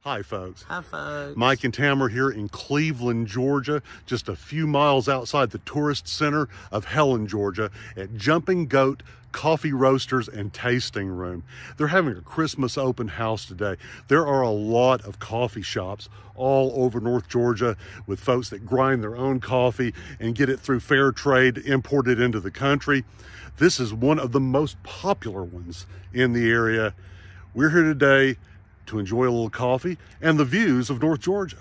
Hi folks. Hi folks. Mike and Tam are here in Cleveland, Georgia, just a few miles outside the tourist center of Helen, Georgia, at Jumping Goat Coffee Roasters and Tasting Room. They're having a Christmas open house today. There are a lot of coffee shops all over North Georgia with folks that grind their own coffee and get it through fair trade, imported into the country. This is one of the most popular ones in the area. We're here today to enjoy a little coffee and the views of North Georgia.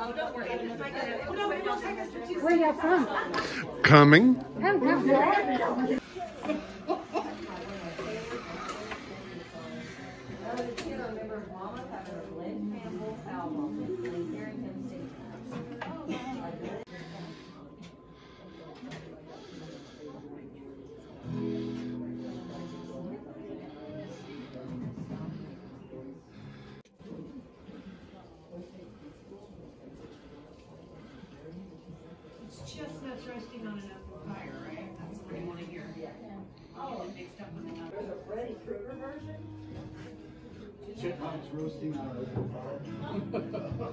Oh, don't worry. Where y'all from? Coming. Chestnuts roasting on an open fire, right? That's what I want to hear. Yeah. Oh, it mixed up with another. There's a Freddy Krueger version? Chipmunks roasting on an open fire.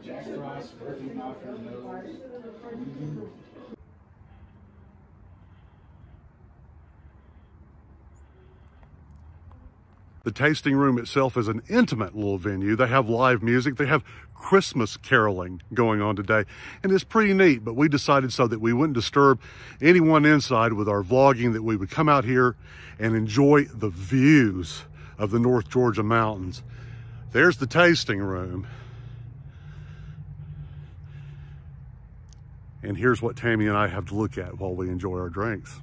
Jack Frost working off her nose. The tasting room itself is an intimate little venue. They have live music. They have Christmas caroling going on today, and it's pretty neat, but we decided so that we wouldn't disturb anyone inside with our vlogging that we would come out here and enjoy the views of the North Georgia mountains. There's the tasting room. And here's what Tammy and I have to look at while we enjoy our drinks.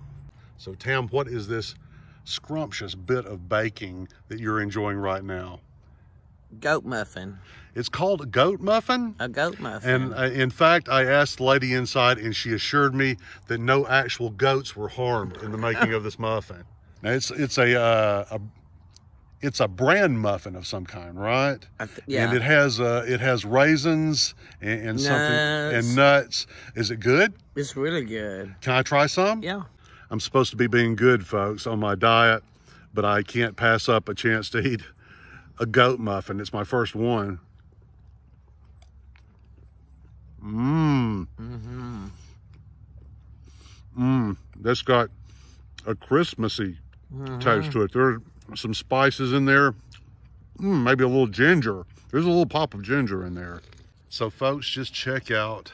So Tam, what is this scrumptious bit of baking that you're enjoying right now? Goat muffin. It's called a goat muffin? A goat muffin. And in fact, I asked the lady inside and she assured me that no actual goats were harmed in the making of this muffin. Now it's a bran muffin of some kind, right? Yeah. And it has raisins and something and nuts. Is it good? It's really good. Can I try some? Yeah. I'm supposed to be being good, folks, on my diet, but I can't pass up a chance to eat a goat muffin. It's my first one. That's got a Christmassy taste to it. There are some spices in there. Maybe a little ginger. There's a little pop of ginger in there. So folks, just check out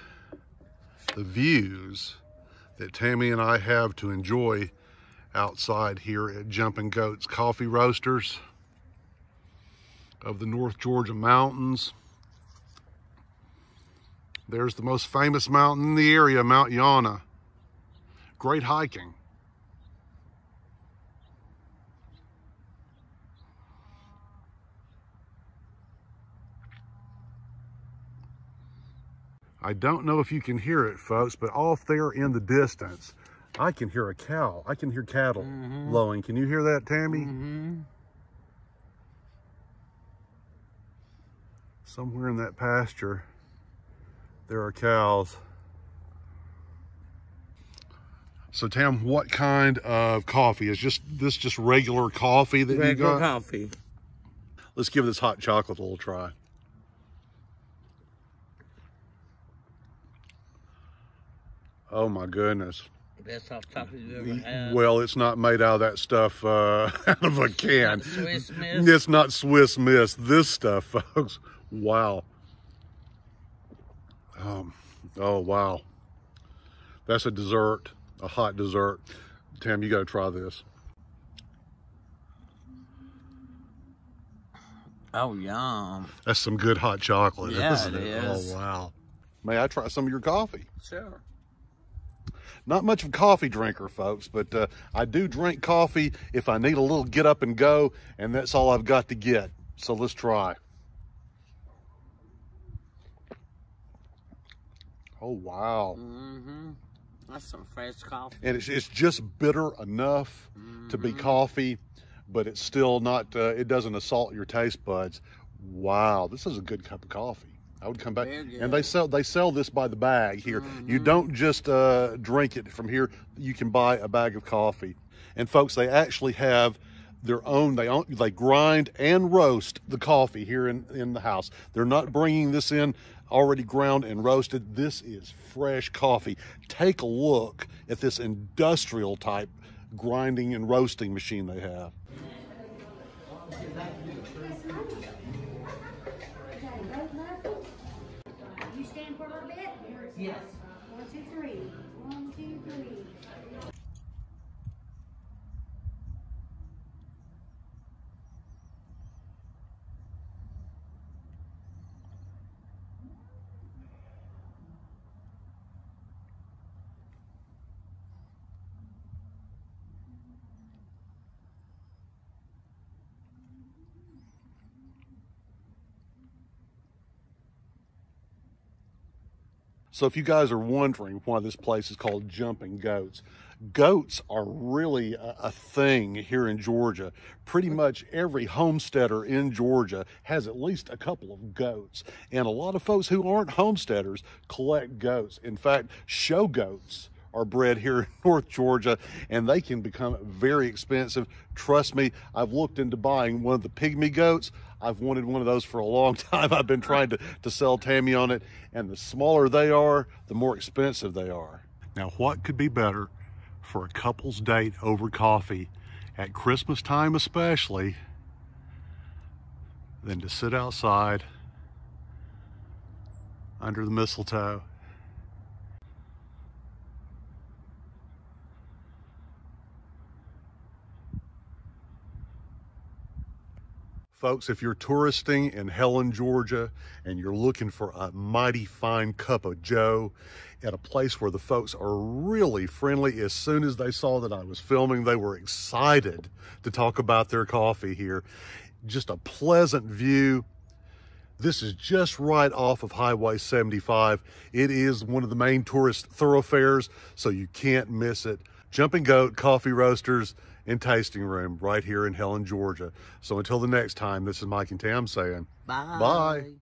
the views that Tammy and I have to enjoy outside here at Jumping Goat's Coffee Roasters of the North Georgia mountains. There's the most famous mountain in the area, Mount Yana. Great hiking. I don't know if you can hear it, folks, but off there in the distance, I can hear a cow. I can hear cattle lowing. Can you hear that, Tammy? Somewhere in that pasture, there are cows. So, Tam, what kind of coffee? Is this just regular coffee that you got? Regular coffee. Let's give this hot chocolate a little try. Oh my goodness. Best hot chocolate you've ever had. Well, it's not made out of that stuff out of a can. It's not Swiss Miss. It's not Swiss Miss. This stuff, folks. Wow. Oh, wow. That's a dessert, a hot dessert. Tam, you got to try this. Oh, yum. That's some good hot chocolate, Yeah, isn't it it? is. Oh, wow. May I try some of your coffee? Sure. Not much of a coffee drinker, folks, but I do drink coffee if I need a little get up and go, and that's all I've got to get. So let's try. Oh, wow. Mm-hmm. That's some fresh coffee. And it's just bitter enough to be coffee, but it's still not, it doesn't assault your taste buds. Wow, this is a good cup of coffee. I would come back. And they sell this by the bag here. You don't just drink it from here. You can buy a bag of coffee. And folks, they actually have their own, they grind and roast the coffee here in the house. They're not bringing this in already ground and roasted. This is fresh coffee. Take a look at this industrial type grinding and roasting machine they have. You stand for a little bit? Yes. 1, 2, 3. 1, 2, 3. So if you guys are wondering why this place is called Jumping Goats, goats are really a thing here in Georgia. Pretty much every homesteader in Georgia has at least a couple of goats. And a lot of folks who aren't homesteaders collect goats. In fact, show goats are bred here in North Georgia, and they can become very expensive. Trust me, I've looked into buying one of the pygmy goats. I've wanted one of those for a long time. I've been trying to sell Tammy on it, and the smaller they are, the more expensive they are. Now, what could be better for a couple's date over coffee at Christmas time especially than to sit outside under the mistletoe? Folks, if you're touristing in Helen, Georgia, and you're looking for a mighty fine cup of joe at a place where the folks are really friendly, as soon as they saw that I was filming, they were excited to talk about their coffee here. Just a pleasant view. This is just right off of Highway 75. It is one of the main tourist thoroughfares, so you can't miss it. Jumping Goat Coffee Roasters and Tasting Room right here in Helen, Georgia. So until the next time, this is Mike and Tam saying Bye. bye.